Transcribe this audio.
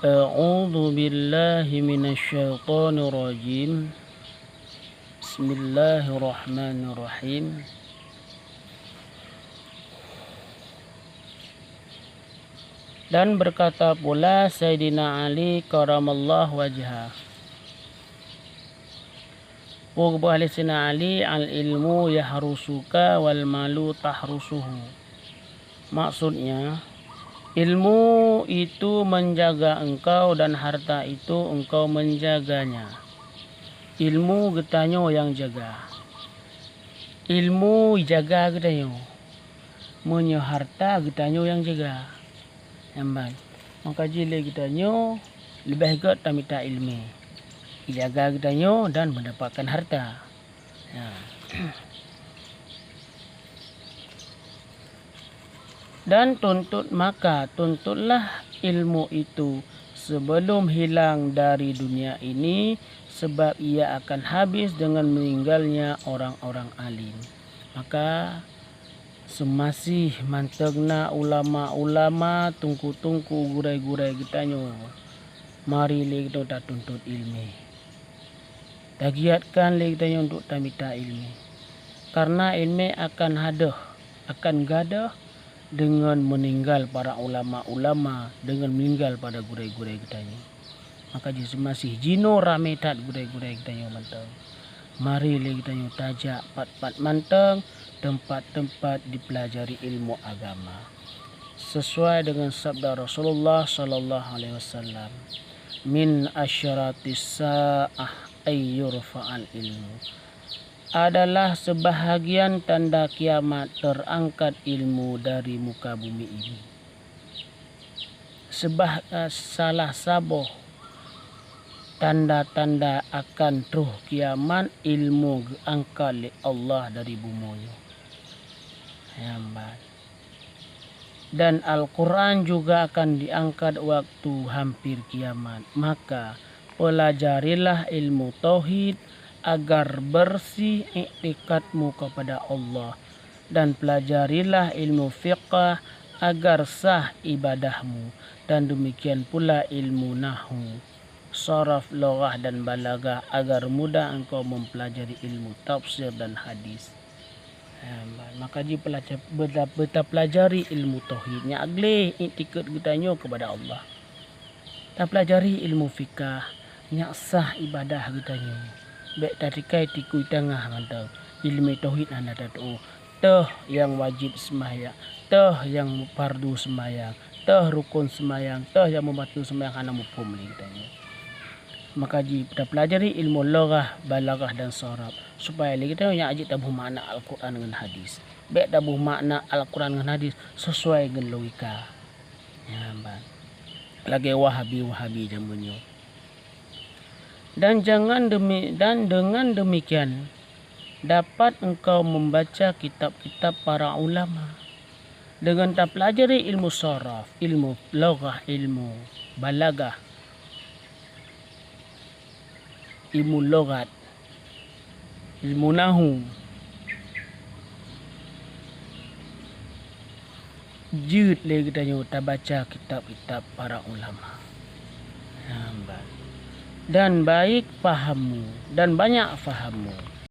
A'udzu billahi minasyaitonir rajim. Bismillahirrahmanirrahim. Dan berkata pula Sayyidina Ali karamallahu wajhah, Pugbuh Sayyidina Ali, al-ilmu yahrusuka wal malu tahrusuhu. Maksudnya, ilmu itu menjaga engkau dan harta itu engkau menjaganya. Ilmu getanyo yang jaga. Ilmu jaga getanyo. Menyo harta getanyo yang jaga. Nampak. Maka jile getanyo lebih gut tamita ilmi. Jaga getanyo dan mendapatkan harta. Ya. Dan tuntutlah ilmu itu sebelum hilang dari dunia ini, sebab ia akan habis dengan meninggalnya orang-orang alim. Maka semasih mantagna ulama-ulama tungku-tungku gurai-gurai getanyo, mari le kita tuntut ilmi. Tagiatkan le getanyo untuk tamita ilmi. Karena ilmi akan gadah dengan meninggal para ulama-ulama, dengan meninggal pada gurai-gurai getanyo. Maka jis masih jino rame tat gurai-gurai getanyo mantang. Mari le getanyo tajak pat-pat mantang tempat-tempat dipelajari ilmu agama. Sesuai dengan sabda Rasulullah sallallahu alaihi wasallam, min asyaratis sa'ah ayyurfa'al ilmu. Adalah sebahagian tanda kiamat terangkat ilmu dari muka bumi ini. Salah sabuh tanda-tanda akan truh kiamat ilmu angkat oleh Allah dari bumi. Dan Al-Quran juga akan diangkat waktu hampir kiamat. Maka pelajarilah ilmu tauhid agar bersih iktikadmu kepada Allah, dan pelajarilah ilmu fiqh agar sah ibadahmu, dan demikian pula ilmu nahwu, saraf, lughah dan balaghah agar mudah engkau mempelajari ilmu tafsir dan hadis. Maka jika beta pelajari ilmu tauhidnya agle iktikad getanyo kepada Allah. Ta pelajari ilmu fiqh nya sah ibadah getanyo. Baik tadikai tikui tengah mantau ilmu tauhid anda tatu. Teh yang wajib sembahyang, teh yang fardu sembahyang, teh rukun sembahyang, teh yang membantu sembahyang kana mufhum getanyo. Maka kita pelajari ilmu lughah, balaghah dan saraf supaya kita yang ajik tabuh makna Al-Quran dengan hadis. Baik tabuh makna Al-Quran dengan hadis sesuai dengan logika. Ya, lagi wahabi jamunyo. Dan dengan demikian dapat engkau membaca kitab-kitab para ulama. Dengan tak pelajari ilmu saraf, ilmu lughah, ilmu balaghah, ilmu logat, ilmu nahu, jid lagi kita tak baca kitab-kitab para ulama. Dan baik fahammu dan banyak fahammu.